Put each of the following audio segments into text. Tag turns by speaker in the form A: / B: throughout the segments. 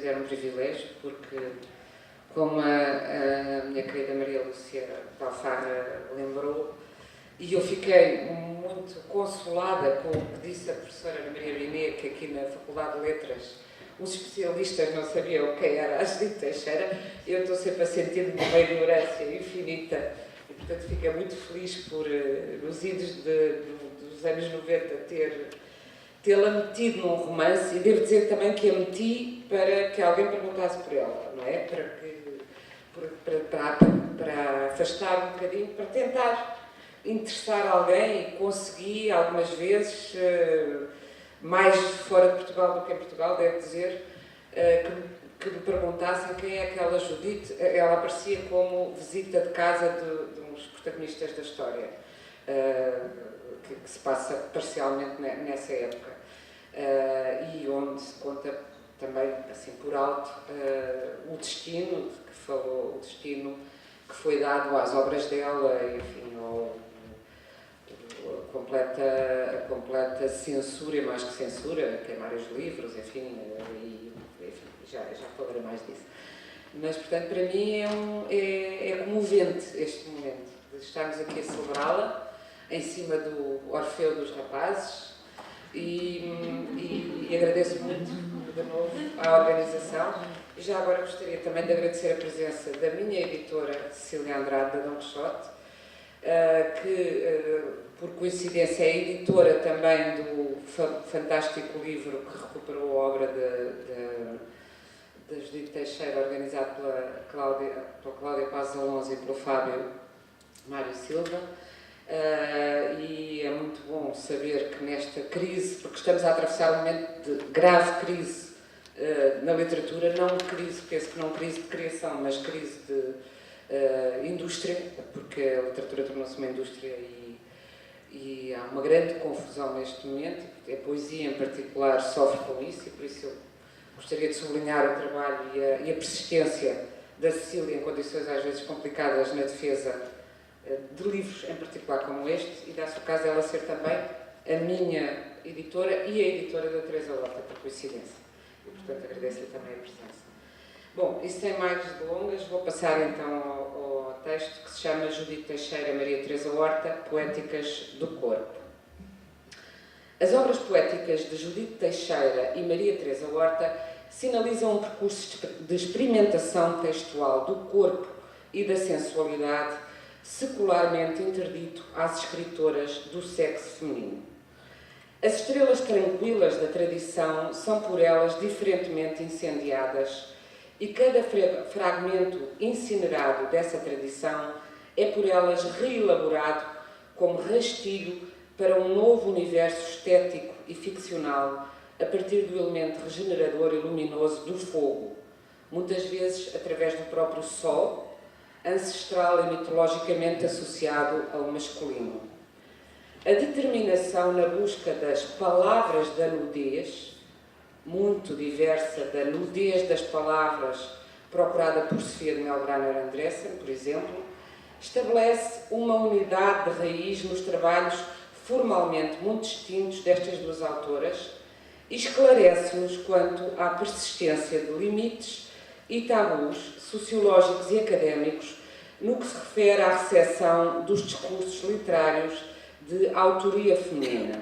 A: considero um privilégio, porque, como a minha querida Maria Lúcia Alfarra lembrou, e eu fiquei muito consolada com o que disse a professora Ana Maria Biné, que aqui na Faculdade de Letras os especialistas não sabiam quem era a Judite Teixeira. Eu estou sempre a sentir-me uma ignorância infinita e, portanto, fiquei muito feliz por, nos idos dos anos 90, tê-la metido num romance, e devo dizer também que a meti para que alguém perguntasse por ela, não é? Para afastar um bocadinho, para tentar interessar alguém, e consegui algumas vezes, mais fora de Portugal do que em Portugal, devo dizer, que me perguntassem quem é aquela Judite. Ela aparecia como visita de casa de uns protagonistas da história, que se passa parcialmente nessa época, e onde se conta também, assim por alto, o destino que falou, o destino que foi dado às obras dela, enfim, a completa censura, e mais que censura, queimar os livros, enfim, já falarei mais disso. Mas, portanto, para mim é comovente este momento, de estarmos aqui a celebrá-la, em cima do Orfeu dos Rapazes, e agradeço muito, de novo, à organização. E já agora gostaria também de agradecer a presença da minha editora, Cecília Andrade, da Dom Quixote, que, por coincidência, é editora também do fantástico livro que recuperou a obra da Judite Teixeira, organizado pela Cláudia Paz Alonso e pelo Fábio Mário Silva. E é muito bom saber que nesta crise, porque estamos a atravessar um momento de grave crise na literatura, não crise, penso que não crise de criação, mas crise de indústria, porque a literatura tornou-se uma indústria, e há uma grande confusão neste momento. A poesia em particular sofre com isso, e por isso eu gostaria de sublinhar o trabalho e a persistência da Cecília, em condições às vezes complicadas, na defesa de livros em particular como este, e dá-se o caso dela ser também a minha editora e a editora da Teresa Horta, por coincidência, e portanto agradeço-lhe também a presença. Bom, e sem mais delongas, vou passar então ao texto, que se chama Judite Teixeira, Maria Teresa Horta, Poéticas do Corpo. As obras poéticas de Judite Teixeira e Maria Teresa Horta sinalizam um percurso de experimentação textual do corpo e da sensualidade, secularmente interdito às escritoras do sexo feminino. As estrelas tranquilas da tradição são por elas diferentemente incendiadas, e cada fragmento incinerado dessa tradição é por elas reelaborado como rastilho para um novo universo estético e ficcional, a partir do elemento regenerador e luminoso do fogo, muitas vezes através do próprio sol, ancestral e mitologicamente associado ao masculino. A determinação na busca das palavras da nudez, muito diversa da nudez das palavras procurada por Sofia de Melbrenner Andressen, por exemplo, estabelece uma unidade de raiz nos trabalhos formalmente muito distintos destas duas autoras e esclarece-nos quanto à persistência de limites e tabus sociológicos e académicos no que se refere à recepção dos discursos literários de autoria feminina.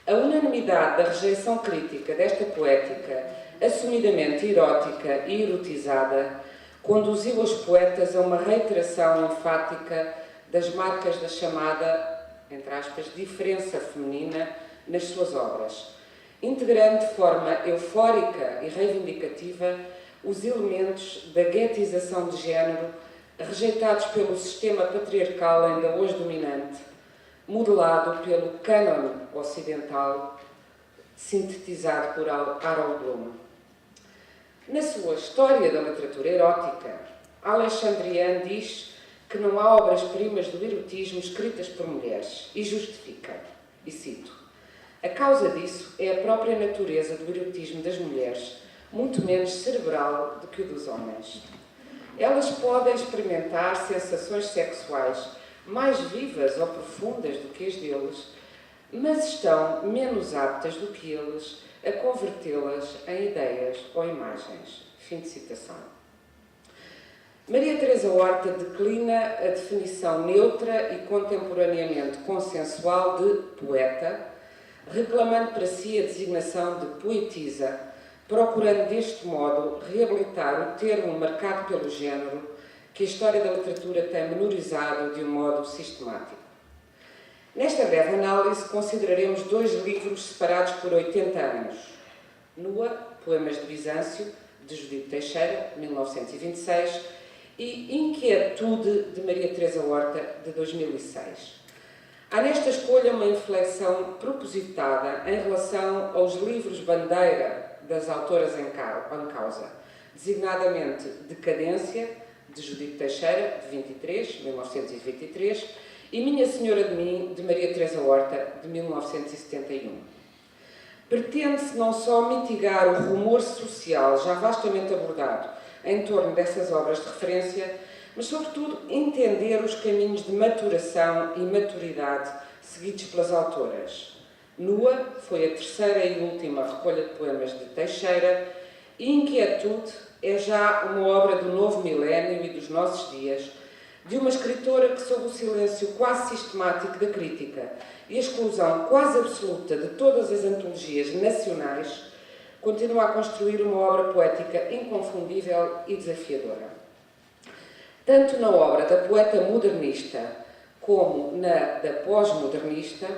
A: A unanimidade da rejeição crítica desta poética, assumidamente erótica e erotizada, conduziu os poetas a uma reiteração enfática das marcas da chamada, entre aspas, diferença feminina nas suas obras, integrando de forma eufórica e reivindicativa os elementos da guetização de género rejeitados pelo sistema patriarcal ainda hoje dominante, modelado pelo cânon ocidental, sintetizado por Harold Bloom. Na sua História da Literatura Erótica, Alexandrian diz que não há obras-primas do erotismo escritas por mulheres, e justifica, e cito: a causa disso é a própria natureza do erotismo das mulheres, muito menos cerebral do que o dos homens. Elas podem experimentar sensações sexuais mais vivas ou profundas do que as deles, mas estão menos aptas do que eles a convertê-las em ideias ou imagens. Fim de citação. Maria Teresa Horta declina a definição neutra e contemporaneamente consensual de poeta, reclamando para si a designação de poetisa, procurando deste modo reabilitar o termo marcado pelo género que a história da literatura tem menorizado de um modo sistemático. Nesta breve análise, consideraremos 2 livros separados por 80 anos. Nua, Poemas de Bizâncio, de Judite Teixeira, 1926, e Inquietude, de Maria Teresa Horta, de 2006. Há nesta escolha uma inflexão propositada em relação aos livros bandeira das autoras em causa, designadamente Decadência, de Judite Teixeira, de 1923, e Minha Senhora de Mim, de Maria Teresa Horta, de 1971. Pretende-se não só mitigar o rumor social já vastamente abordado em torno dessas obras de referência, mas, sobretudo, entender os caminhos de maturação e maturidade seguidos pelas autoras. Nua foi a terceira e última recolha de poemas de Teixeira, e Inquietude é já uma obra do novo milénio e dos nossos dias, de uma escritora que, sob o silêncio quase sistemático da crítica e a exclusão quase absoluta de todas as antologias nacionais, continua a construir uma obra poética inconfundível e desafiadora. Tanto na obra da poeta modernista como na da pós-modernista,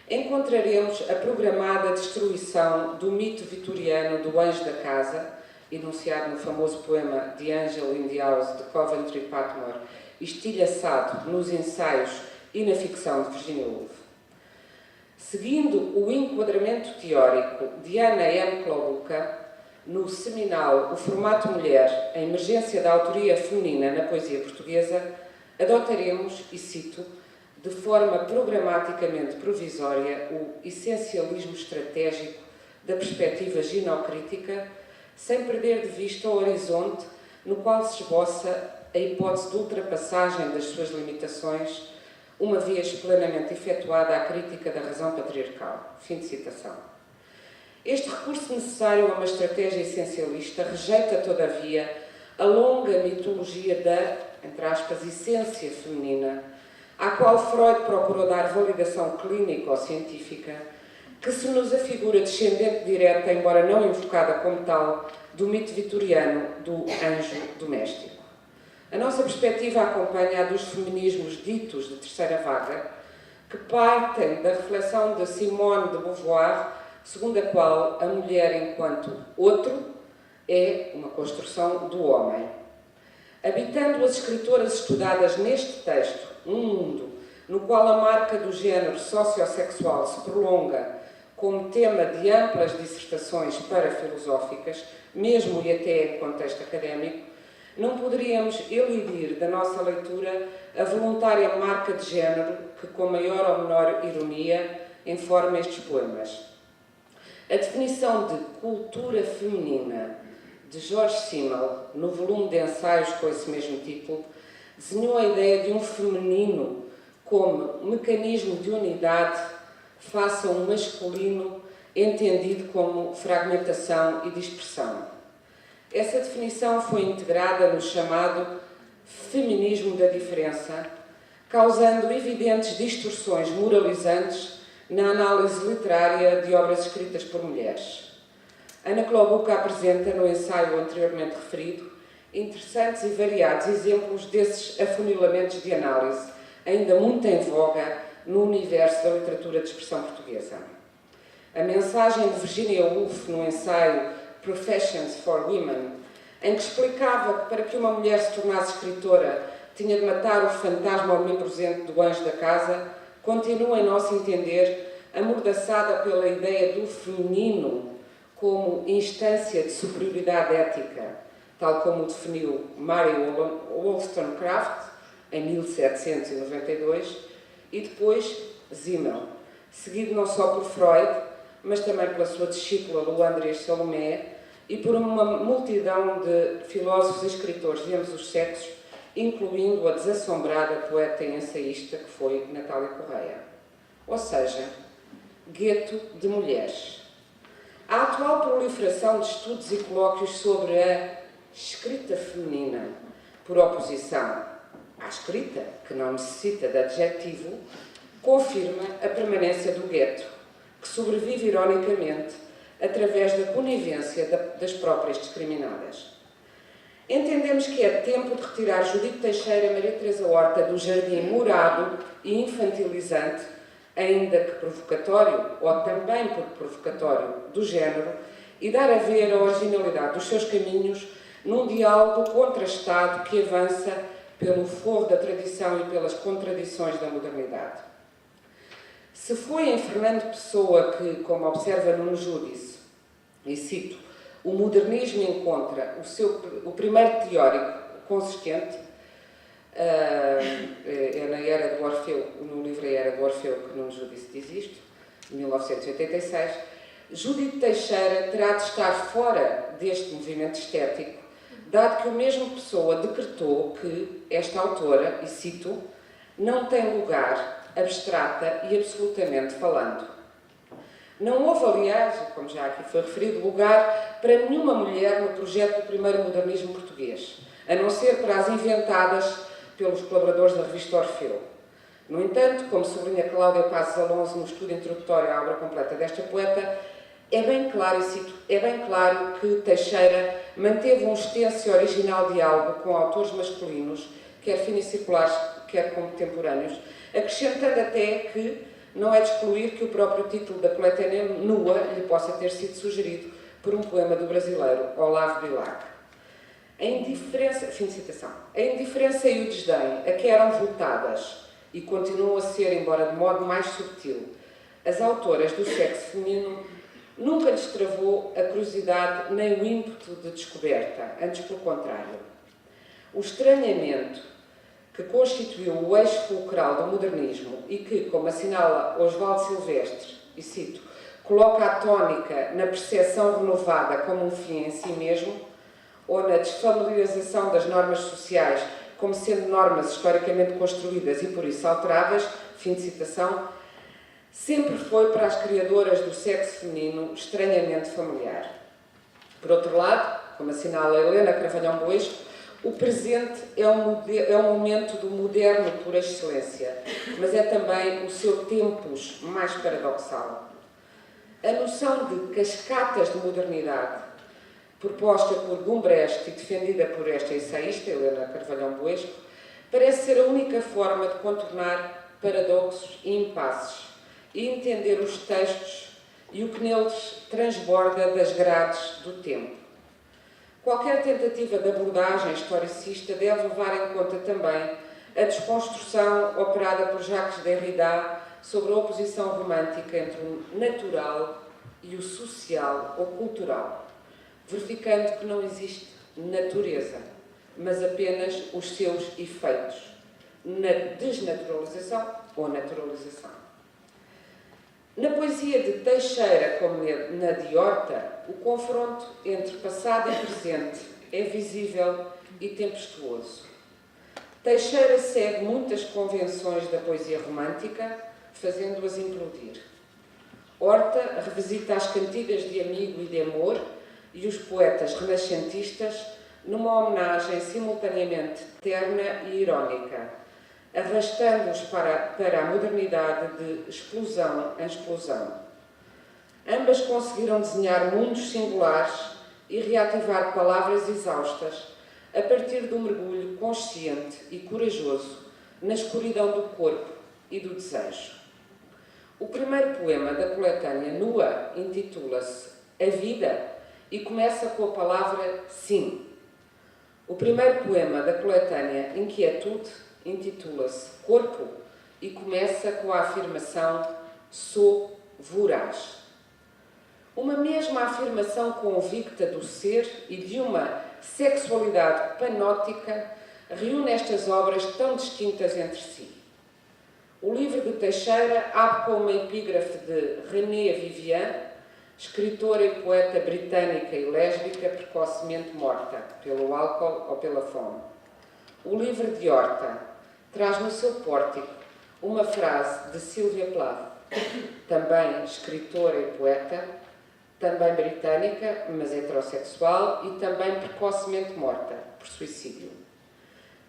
A: encontraremos a programada destruição do mito vitoriano do anjo da casa, enunciado no famoso poema The Angel in the House, de Coventry Patmore, estilhaçado nos ensaios e na ficção de Virginia Woolf. Seguindo o enquadramento teórico de Ana M. Klobuka, no seminal O Formato Mulher, a emergência da autoria feminina na poesia portuguesa, adotaremos, e cito, de forma programaticamente provisória, o essencialismo estratégico da perspectiva ginocrítica, sem perder de vista o horizonte no qual se esboça a hipótese de ultrapassagem das suas limitações, uma vez plenamente efetuada a crítica da razão patriarcal. Fim de citação. Este recurso necessário a uma estratégia essencialista rejeita, todavia, a longa mitologia da, entre aspas, essência feminina, à qual Freud procurou dar validação clínica ou científica, que se nos afigura descendente direta, embora não invocada como tal, do mito vitoriano do anjo doméstico. A nossa perspectiva acompanha a dos feminismos ditos de terceira vaga, que partem da reflexão de Simone de Beauvoir, segundo a qual a mulher, enquanto outro, é uma construção do homem. Habitando as escritoras estudadas neste texto um mundo no qual a marca do género sociossexual se prolonga como tema de amplas dissertações parafilosóficas, mesmo e até em contexto académico, não poderíamos elidir da nossa leitura a voluntária marca de género que, com maior ou menor ironia, informa estes poemas. A definição de cultura feminina de George Simmel, no volume de ensaios com esse mesmo título, desenhou a ideia de um feminino como mecanismo de unidade face a um masculino entendido como fragmentação e dispersão. Essa definição foi integrada no chamado feminismo da diferença, causando evidentes distorções moralizantes na análise literária de obras escritas por mulheres. Ana Klobuka apresenta, no ensaio anteriormente referido, interessantes e variados exemplos desses afunilamentos de análise, ainda muito em voga no universo da literatura de expressão portuguesa. A mensagem de Virginia Woolf no ensaio Professions for Women, em que explicava que para que uma mulher se tornasse escritora tinha de matar o fantasma omnipresente do anjo da casa, continua, em nosso entender, amordaçada pela ideia do feminino como instância de superioridade ética, tal como o definiu Mary Wollstonecraft em 1792, e depois Simmel, seguido não só por Freud, mas também pela sua discípula Luandres Salomé e por uma multidão de filósofos e escritores de ambos os sexos, incluindo a desassombrada poeta e ensaísta que foi Natália Correia. Ou seja, gueto de mulheres. A atual proliferação de estudos e colóquios sobre a escrita feminina, por oposição à escrita, que não necessita de adjetivo, confirma a permanência do gueto, que sobrevive ironicamente através da conivência das próprias discriminadas. Entendemos que é tempo de retirar Judite Teixeira e Maria Teresa Horta do jardim morado e infantilizante, ainda que provocatório, ou também por provocatório, do género, e dar a ver a originalidade dos seus caminhos num diálogo contrastado que avança pelo forro da tradição e pelas contradições da modernidade. Se foi em Fernando Pessoa que, como observa Nuno Júdice, e cito, o modernismo encontra o primeiro teórico consistente, é na Era do Orfeu, no livro A Era do Orfeu que Nuno Júdice diz isto, de 1986, Judite Teixeira terá de estar fora deste movimento estético, dado que o mesmo Pessoa decretou que esta autora, e cito, não tem lugar, abstrata e absolutamente falando. Não houve, aliás, como já aqui foi referido, lugar para nenhuma mulher no projeto do primeiro modernismo português, a não ser para as inventadas pelos colaboradores da revista Orfeu. No entanto, como sublinha Cláudia Passos Alonso no estudo introdutório à obra completa desta poeta, é bem claro, e cito, é bem claro que Teixeira manteve um extenso e original diálogo com autores masculinos, quer finicirculares, quer contemporâneos, acrescentando até que não é de excluir que o próprio título da coletânea nua lhe possa ter sido sugerido por um poema do brasileiro Olavo Bilac. A indiferença, fim de citação, a indiferença e o desdém a que eram voltadas e continuam a ser, embora de modo mais subtil, as autoras do sexo feminino nunca lhes travou a curiosidade nem o ímpeto de descoberta, antes pelo contrário. O estranhamento que constituiu o eixo fulcral do modernismo e que, como assinala Osvaldo Silvestre, e cito, coloca a tónica na percepção renovada como um fim em si mesmo, ou na desfamiliarização das normas sociais como sendo normas historicamente construídas e por isso alteráveis, fim de citação, sempre foi para as criadoras do sexo feminino estranhamente familiar. Por outro lado, como assinala Helena Carvalhão Boesco, o presente é um momento do moderno por excelência, mas é também o seu tempus mais paradoxal. A noção de cascatas de modernidade, proposta por Gumbrecht e defendida por esta ensaísta, Helena Carvalhão Boesco, parece ser a única forma de contornar paradoxos e impasses e entender os textos e o que neles transborda das grades do tempo. Qualquer tentativa de abordagem historicista deve levar em conta também a desconstrução operada por Jacques Derrida sobre a oposição romântica entre o natural e o social ou cultural, verificando que não existe natureza, mas apenas os seus efeitos, na desnaturalização ou naturalização. Na poesia de Teixeira, como na de Horta, o confronto entre passado e presente é visível e tempestuoso. Teixeira segue muitas convenções da poesia romântica, fazendo-as implodir. Horta revisita as cantigas de amigo e de amor e os poetas renascentistas numa homenagem simultaneamente terna e irónica, arrastando-os para a modernidade de explosão em explosão. Ambas conseguiram desenhar mundos singulares e reativar palavras exaustas a partir do mergulho consciente e corajoso na escuridão do corpo e do desejo. O primeiro poema da coletânea Nua intitula-se A Vida e começa com a palavra sim. O primeiro poema da coletânea Inquietude intitula-se Corpo e começa com a afirmação sou voraz. Uma mesma afirmação convicta do ser e de uma sexualidade panótica reúne estas obras tão distintas entre si. O livro de Teixeira abre com uma epígrafe de René Vivian, escritora e poeta britânica e lésbica precocemente morta, pelo álcool ou pela fome. O livro de Horta traz no seu pórtico uma frase de Sylvia Plath, também escritora e poeta, também britânica, mas heterossexual e também precocemente morta, por suicídio.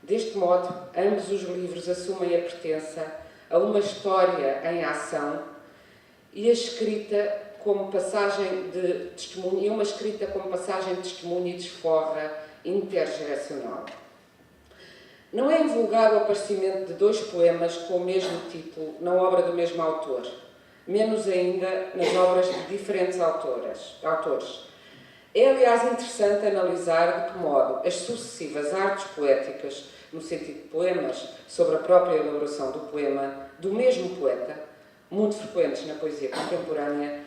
A: Deste modo, ambos os livros assumem a pertença a uma história em ação e a escrita como passagem de testemunho, e desforra intergeracional. Não é invulgar o aparecimento de dois poemas com o mesmo título na obra do mesmo autor, menos ainda nas obras de diferentes autores. É, aliás, interessante analisar de que modo as sucessivas artes poéticas, no sentido de poemas, sobre a própria elaboração do poema, do mesmo poeta, muito frequentes na poesia contemporânea,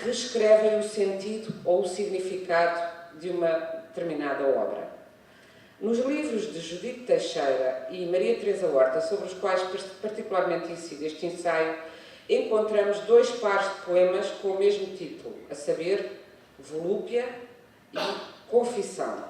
A: reescrevem o sentido ou o significado de uma determinada obra. Nos livros de Judite Teixeira e Maria Teresa Horta, sobre os quais particularmente incide este ensaio, encontramos dois pares de poemas com o mesmo título, a saber, Volúpia e Confissão.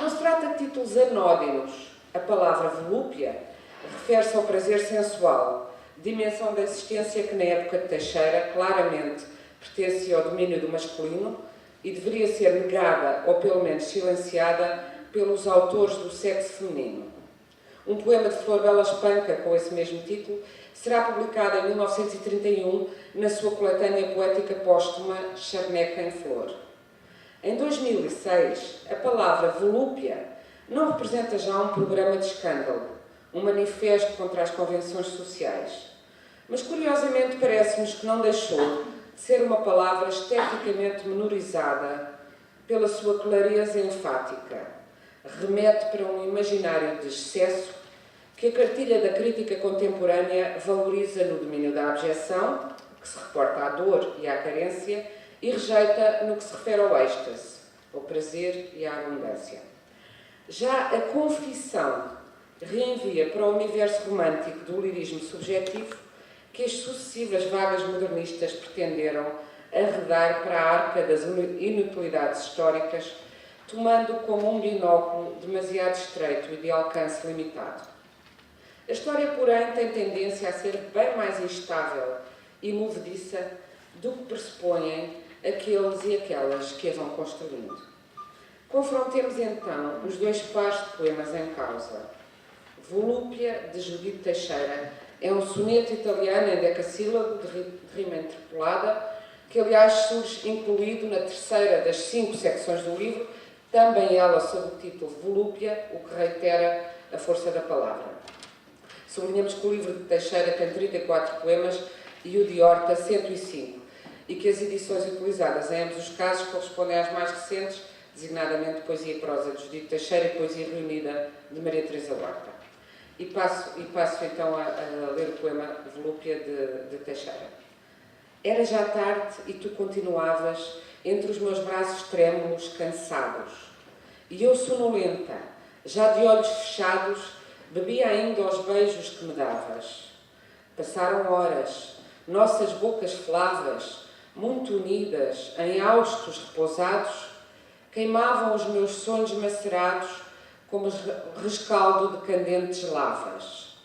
A: Não se trata de títulos anódinos. A palavra volúpia refere-se ao prazer sensual, dimensão da existência que na época de Teixeira claramente pertencia ao domínio do masculino e deveria ser negada, ou pelo menos silenciada, pelos autores do sexo feminino. Um poema de Flor Bela Espanca, com esse mesmo título, será publicado em 1931 na sua coletânea poética póstuma Charneca em Flor. Em 2006, a palavra volúpia não representa já um programa de escândalo, um manifesto contra as convenções sociais. Mas, curiosamente, parece-nos que não deixou de ser uma palavra esteticamente menorizada pela sua clareza enfática. Remete para um imaginário de excesso que a cartilha da crítica contemporânea valoriza no domínio da abjeção, que se reporta à dor e à carência, e rejeita no que se refere ao êxtase, ao prazer e à abundância. Já a confissão reenvia para o universo romântico do lirismo subjetivo que as sucessivas vagas modernistas pretenderam arredar para a arca das inutilidades históricas, tomando como um binóculo demasiado estreito e de alcance limitado. A história, porém, tem tendência a ser bem mais instável e movediça do que pressupõem aqueles e aquelas que a vão construindo. Confrontemos então os dois pares de poemas em causa. Volúpia, de Judite Teixeira, é um soneto italiano em decassílabo de rima interpolada, que aliás surge incluído na terceira das 5 secções do livro, também ela sob o título Volúpia, o que reitera a força da palavra. Sublinhamos que o livro de Teixeira tem 34 poemas e o de Horta 105, e que as edições utilizadas em ambos os casos correspondem às mais recentes, designadamente Poesia e Prosa de Judite Teixeira e Poesia Reunida de Maria Teresa Horta. E passo então a ler o poema Volúpia de Teixeira. Era já tarde e tu continuavas entre os meus braços trêmulos, cansados. E eu, sonolenta, já de olhos fechados, bebia ainda os beijos que me davas. Passaram horas, nossas bocas flavas, muito unidas, em haustos repousados, queimavam os meus sonhos macerados como rescaldo de candentes lavas.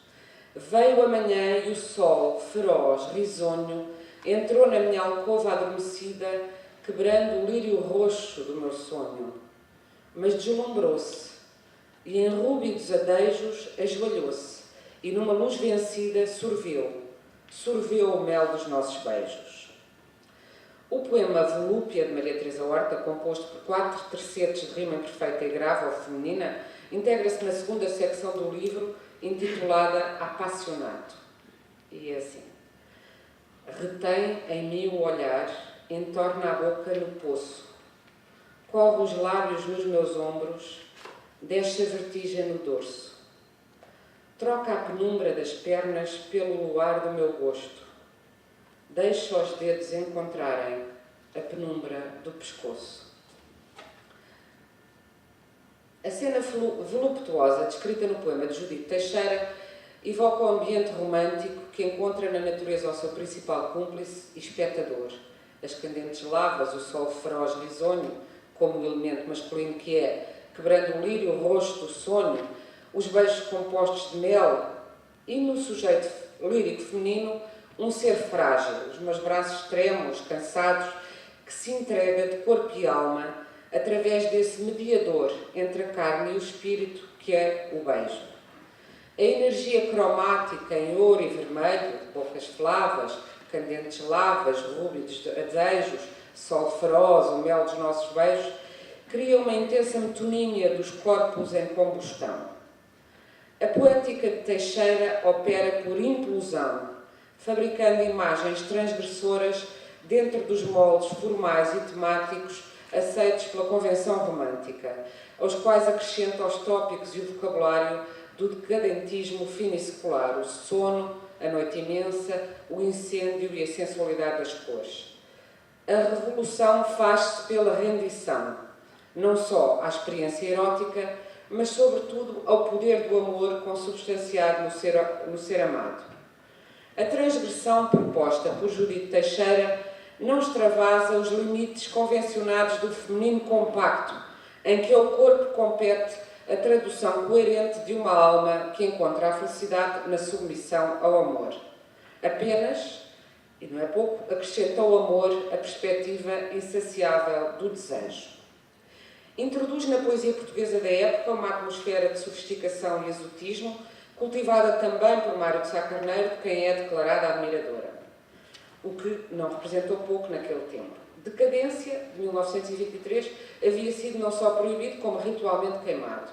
A: Veio a manhã e o sol, feroz, risonho, entrou na minha alcova adormecida, quebrando o lírio roxo do meu sonho. Mas deslumbrou-se, e em rúbidos adejos ajoelhou-se, e numa luz vencida sorveu o mel dos nossos beijos. O poema Volúpia, de Maria Teresa Horta, composto por 4 tercetos de rima perfeita e grave ou feminina, integra-se na segunda secção do livro, intitulada Apaixonato. E é assim. Retém em mim o olhar, entorna a boca no poço, corre os lábios nos meus ombros, desce a vertigem no dorso. Troca a penumbra das pernas pelo luar do meu gosto. Deixa os dedos encontrarem a penumbra do pescoço. A cena voluptuosa descrita no poema de Judite Teixeira evoca o ambiente romântico que encontra na natureza o seu principal cúmplice e espectador. As candentes lavas, o sol feroz risonho, como o elemento masculino que é, quebrando o lírio roxo do sonho, os beijos compostos de mel e, no sujeito lírico feminino, um ser frágil, os meus braços trêmulos, cansados, que se entrega de corpo e alma através desse mediador entre a carne e o espírito que é o beijo. A energia cromática em ouro e vermelho, de bocas flavas, candentes lavas, rúbidos desejos, sol feroz, o mel dos nossos beijos, cria uma intensa metonímia dos corpos em combustão. A poética de Teixeira opera por implosão, fabricando imagens transgressoras dentro dos moldes formais e temáticos aceitos pela convenção romântica, aos quais acrescenta os tópicos e o vocabulário do decadentismo fino e secular, o sono, a noite imensa, o incêndio e a sensualidade das cores. A revolução faz-se pela rendição, não só à experiência erótica, mas sobretudo ao poder do amor consubstanciado no ser amado. A transgressão proposta por Judite Teixeira não extravasa os limites convencionados do feminino compacto, em que ao corpo compete a tradução coerente de uma alma que encontra a felicidade na submissão ao amor. Apenas, e não é pouco, acrescenta ao amor a perspectiva insaciável do desejo. Introduz na poesia portuguesa da época uma atmosfera de sofisticação e exotismo, cultivada também por Mário de Sá Carneiro, de quem é declarada admiradora, o que não representou pouco naquele tempo. Decadência, de 1923, havia sido não só proibido, como ritualmente queimado.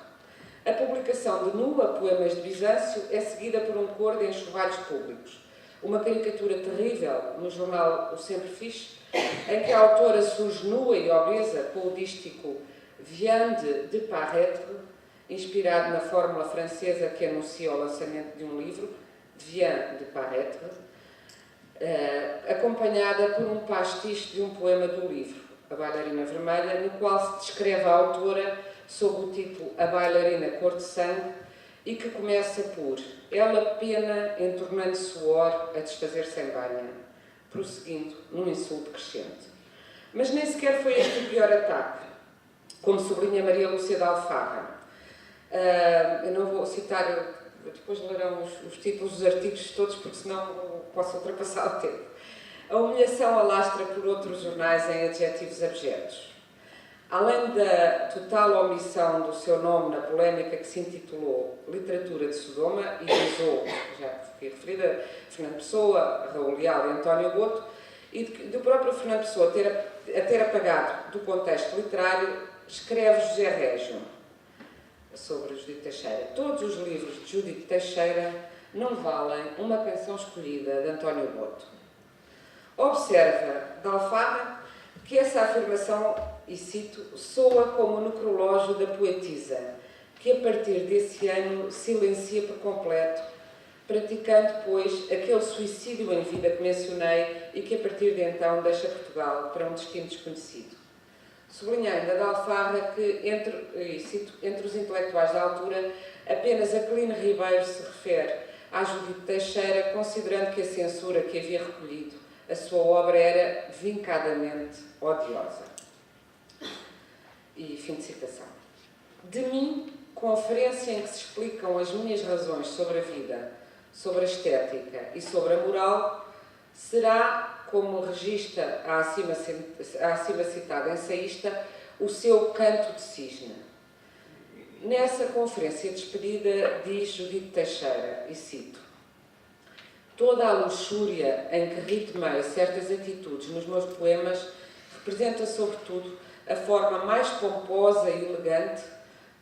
A: A publicação de Nua, Poemas de Bizâncio, é seguida por um coro de enxovalhos públicos. Uma caricatura terrível no jornal O Sempre Fixe, em que a autora surge nua e obesa com o dístico Vient de paraître, inspirado na fórmula francesa que anuncia o lançamento de um livro, Vient de paraître, acompanhada por um pastiche de um poema do livro, A Bailarina Vermelha, no qual se descreve a autora sob o título A Bailarina Cor de Sangue e que começa por ela pena entornando suor a desfazer-se em banha, prosseguindo num insulto crescente. Mas nem sequer foi este o pior ataque, como sublinha Maria Lúcia de Alfarra. Eu não vou citar, depois lerão os títulos dos artigos todos, porque senão posso ultrapassar o tempo. A humilhação alastra por outros jornais em adjetivos abjetos. Além da total omissão do seu nome na polémica que se intitulou Literatura de Sodoma e visou, já fui referida, Fernando Pessoa, Raul Leal e António Boto, e do próprio Fernando Pessoa ter apagado do contexto literário, escreve José Régio sobre Judite Teixeira. Todos os livros de Judite Teixeira não valem uma canção escolhida de António Boto. Observa de Alfarra que essa afirmação, e cito, soa como o necrológio da poetisa, que a partir desse ano silencia por completo, praticando, pois, aquele suicídio em vida que mencionei e que a partir de então deixa Portugal para um destino desconhecido. Sublinha ainda de Alfarra que, entre os intelectuais da altura, apenas Aquilino Ribeiro se refere à Judite Teixeira, considerando que a censura que havia recolhido a sua obra era vincadamente odiosa. E fim de citação. De mim, conferência em que se explicam as minhas razões sobre a vida, sobre a estética e sobre a moral, será, como registra a acima citada ensaísta, o seu canto de cisne. Nessa conferência de despedida diz Judite Teixeira, e cito: toda a luxúria em que ritmei certas atitudes nos meus poemas representa, sobretudo, a forma mais pomposa e elegante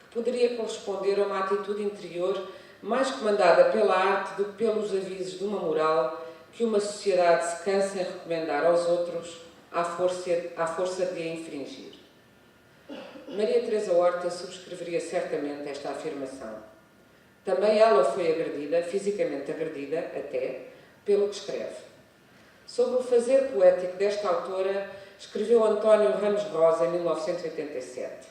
A: que poderia corresponder a uma atitude interior mais comandada pela arte do que pelos avisos de uma moral que uma sociedade se cansa em recomendar aos outros à força de a infringir. Maria Teresa Horta subscreveria certamente esta afirmação. Também ela foi agredida, fisicamente agredida, até, pelo que escreve. Sobre o fazer poético desta autora, escreveu António Ramos Rosa em 1987.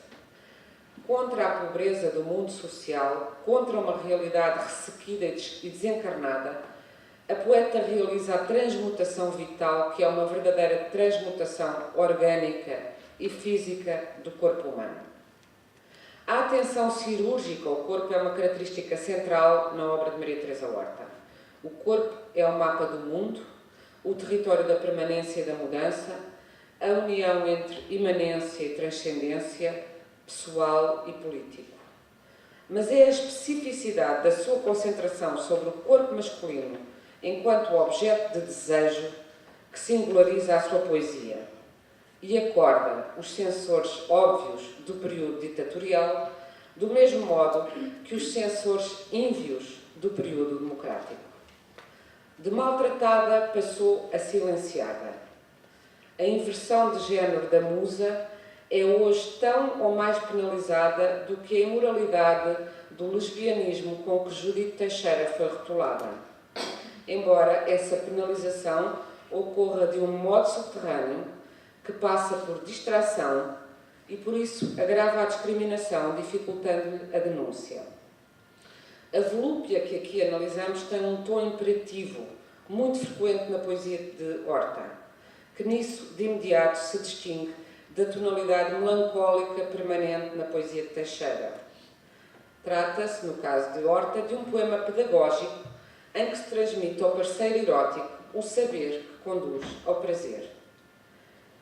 A: Contra a pobreza do mundo social, contra uma realidade ressequida e desencarnada, a poeta realiza a transmutação vital, que é uma verdadeira transmutação orgânica e física do corpo humano. A atenção cirúrgica ao corpo é uma característica central na obra de Maria Teresa Horta. O corpo é o mapa do mundo, o território da permanência e da mudança, a união entre imanência e transcendência, pessoal e político. Mas é a especificidade da sua concentração sobre o corpo masculino enquanto objeto de desejo que singulariza a sua poesia e acorda os censores óbvios do período ditatorial do mesmo modo que os censores ínvios do período democrático. De maltratada passou a silenciada. A inversão de género da musa é hoje tão ou mais penalizada do que a imoralidade do lesbianismo com que Judite Teixeira foi rotulada. Embora essa penalização ocorra de um modo subterrâneo que passa por distração e, por isso, agrava a discriminação, dificultando-lhe a denúncia. A volúpia que aqui analisamos tem um tom imperativo, muito frequente na poesia de Horta, que nisso, de imediato, se distingue da tonalidade melancólica permanente na poesia de Teixeira. Trata-se, no caso de Horta, de um poema pedagógico em que se transmite ao parceiro erótico o saber que conduz ao prazer.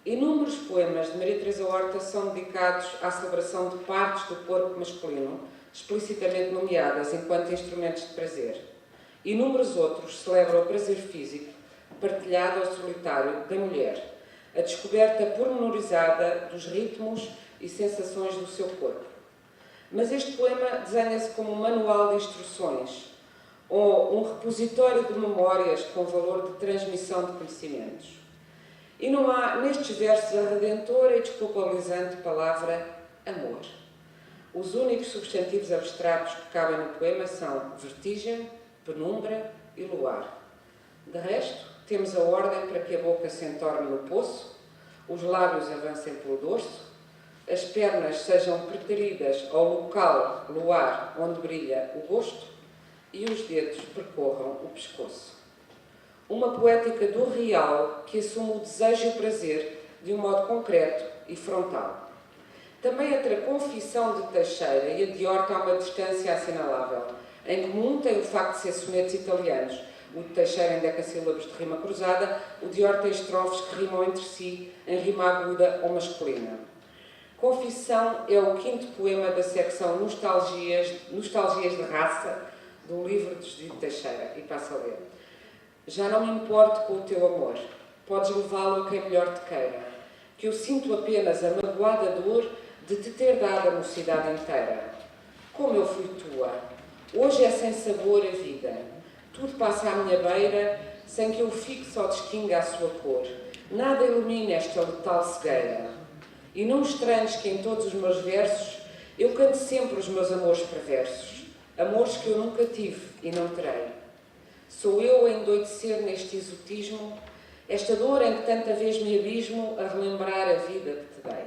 A: Inúmeros poemas de Maria Teresa Horta são dedicados à celebração de partes do corpo masculino, explicitamente nomeadas enquanto instrumentos de prazer. Inúmeros outros celebram o prazer físico, partilhado ao solitário da mulher, a descoberta pormenorizada dos ritmos e sensações do seu corpo. Mas este poema desenha-se como um manual de instruções, ou um repositório de memórias com valor de transmissão de conhecimentos. E não há nestes versos a redentora e desculpabilizante palavra amor. Os únicos substantivos abstratos que cabem no poema são vertigem, penumbra e luar. De resto, temos a ordem para que a boca se entorne no poço, os lábios avancem pelo dorso, as pernas sejam preteridas ao local, luar, onde brilha o gosto, e os dedos percorram o pescoço. Uma poética do real que assume o desejo e o prazer de um modo concreto e frontal. Também entre a confissão de Teixeira e a de Horta há uma distância assinalável. Em comum tem o facto de ser sonetos italianos, o de Teixeira em decassílabos de rima cruzada, o de Horta em estrofes que rimam entre si em rima aguda ou masculina. Confissão é o quinto poema da secção Nostalgias de Raça do livro de Judite Teixeira, e passa a ler. Já não me importo com o teu amor, podes levá-lo a quem melhor te queira, que eu sinto apenas a magoada dor de te ter dado a mocidade inteira. Como eu fui tua, hoje é sem sabor a vida, tudo passa à minha beira, sem que eu fixe ou distinga a sua cor, nada ilumina esta letal cegueira. E não estranhes que em todos os meus versos eu canto sempre os meus amores perversos, amores que eu nunca tive e não terei. Sou eu a endoidecer neste exotismo, esta dor em que tanta vez me abismo a relembrar a vida que te dei.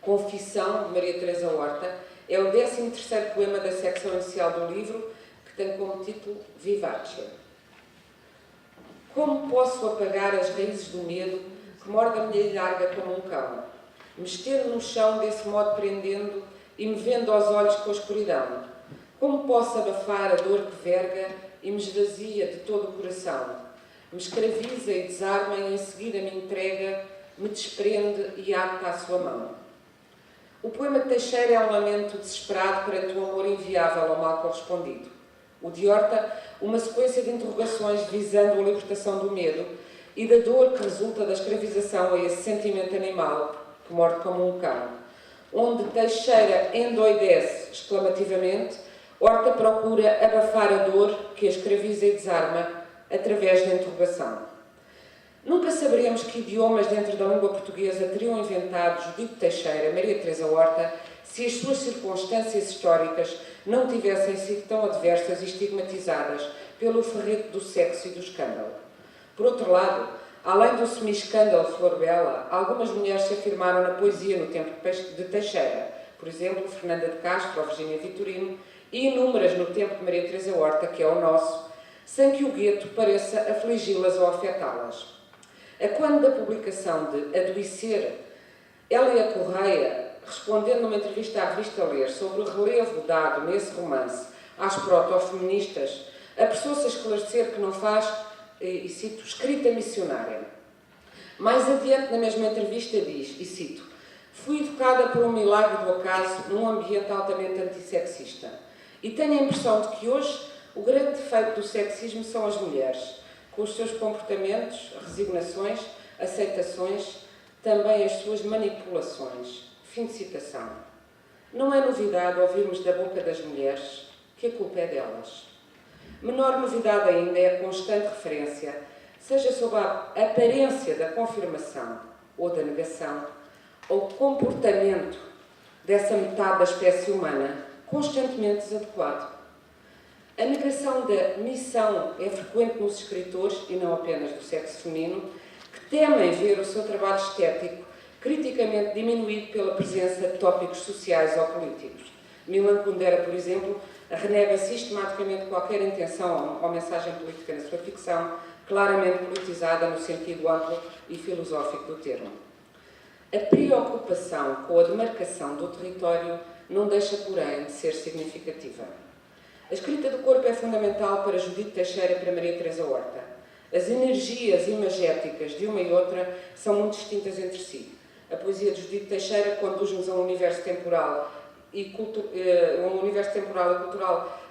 A: Confissão, de Maria Teresa Horta, é o 13º poema da secção inicial do livro, que tem como título Vivace. Como posso apagar as raízes do medo que morde a minha larga como um cão, me estendo no chão desse modo prendendo e me vendo aos olhos com a escuridão? Como posso abafar a dor que verga e me esvazia de todo o coração? Me escraviza e desarma e em seguida me entrega, me desprende e ata à sua mão. O poema de Teixeira é um lamento desesperado perante o amor inviável ao mal correspondido. O de Horta, uma sequência de interrogações visando a libertação do medo e da dor que resulta da escravização a esse sentimento animal que morde como um cão. Onde Teixeira endoidece exclamativamente, Horta procura abafar a dor que a escraviza e desarma através da interrogação. Nunca saberemos que idiomas dentro da língua portuguesa teriam inventado Judite Teixeira, Maria Teresa Horta, se as suas circunstâncias históricas não tivessem sido tão adversas e estigmatizadas pelo ferrete do sexo e do escândalo. Por outro lado, além do semi-escândalo Flor Bela, algumas mulheres se afirmaram na poesia no tempo de Teixeira, por exemplo, Fernanda de Castro ou Virgínia Vitorino, e inúmeras no tempo de Maria Teresa Horta, que é o nosso, sem que o gueto pareça afligi-las ou afetá-las. A quando da publicação de Adoecer, Hélia Correia, respondendo numa entrevista à revista Ler sobre o relevo dado nesse romance às proto-feministas, apressou-se a esclarecer que não faz, e cito, escrita missionária. Mais adiante, na mesma entrevista, diz, e cito: "Fui educada por um milagre do acaso num ambiente altamente antissexista. E tenho a impressão de que hoje o grande defeito do sexismo são as mulheres, com os seus comportamentos, resignações, aceitações, também as suas manipulações." Fim de citação. Não é novidade ouvirmos da boca das mulheres que a culpa é delas. Menor novidade ainda é a constante referência, seja sob a aparência da confirmação ou da negação, ao comportamento dessa metade da espécie humana, constantemente desadequado. A negação da missão é frequente nos escritores, e não apenas do sexo feminino, que temem ver o seu trabalho estético criticamente diminuído pela presença de tópicos sociais ou políticos. Milan Kundera, por exemplo, renega sistematicamente qualquer intenção ou mensagem política na sua ficção, claramente politizada no sentido amplo e filosófico do termo. A preocupação com a demarcação do território não deixa, porém, de ser significativa. A escrita do corpo é fundamental para Judite Teixeira e para Maria Teresa Horta. As energias imagéticas de uma e outra são muito distintas entre si. A poesia de Judite Teixeira conduz-nos a um universo temporal e cultural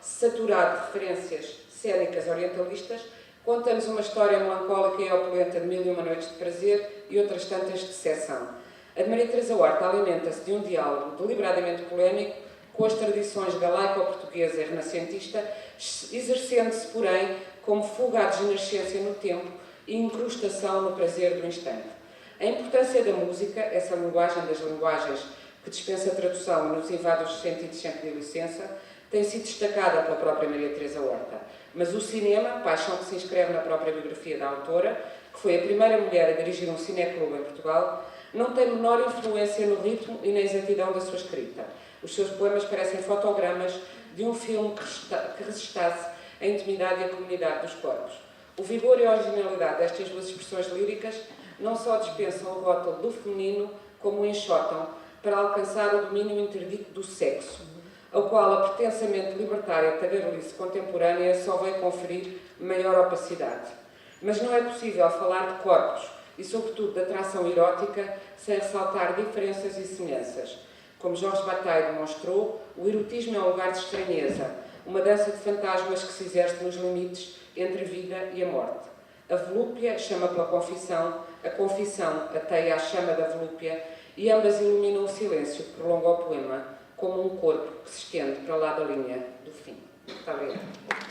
A: saturado de referências cênicas orientalistas, conta-nos uma história melancólica e opulenta de 1001 noites de prazer e outras tantas de decepção. A de Maria Teresa Horta alimenta-se de um diálogo deliberadamente polémico com as tradições galaico-portuguesa e renascentista, exercendo-se, porém, como fuga à degenerescência no tempo e incrustação no prazer do instante. A importância da música, essa linguagem das linguagens que dispensa tradução e nos invade os sentidos sem pedir licença, tem sido destacada pela própria Maria Teresa Horta. Mas o cinema, paixão que se inscreve na própria biografia da autora, que foi a primeira mulher a dirigir um cineclube em Portugal, não tem menor influência no ritmo e na exatidão da sua escrita. Os seus poemas parecem fotogramas de um filme que registasse a intimidade e a comunidade dos corpos. O vigor e a originalidade destas duas expressões líricas não só dispensam o rótulo do feminino, como o enxotam para alcançar o domínio interdito do sexo, ao qual a pretensamente libertária tagarelice contemporânea só veio conferir maior opacidade. Mas não é possível falar de corpos e, sobretudo, de atração erótica sem ressaltar diferenças e semelhanças. Como Jorge Bataille demonstrou, o erotismo é um lugar de estranheza, uma dança de fantasmas que se exerce nos limites entre a vida e a morte. A volúpia chama pela confissão, a confissão ateia à chama da volúpia, e ambas iluminam o silêncio que prolonga o poema, como um corpo que se estende para lá da linha do fim. Muito obrigada.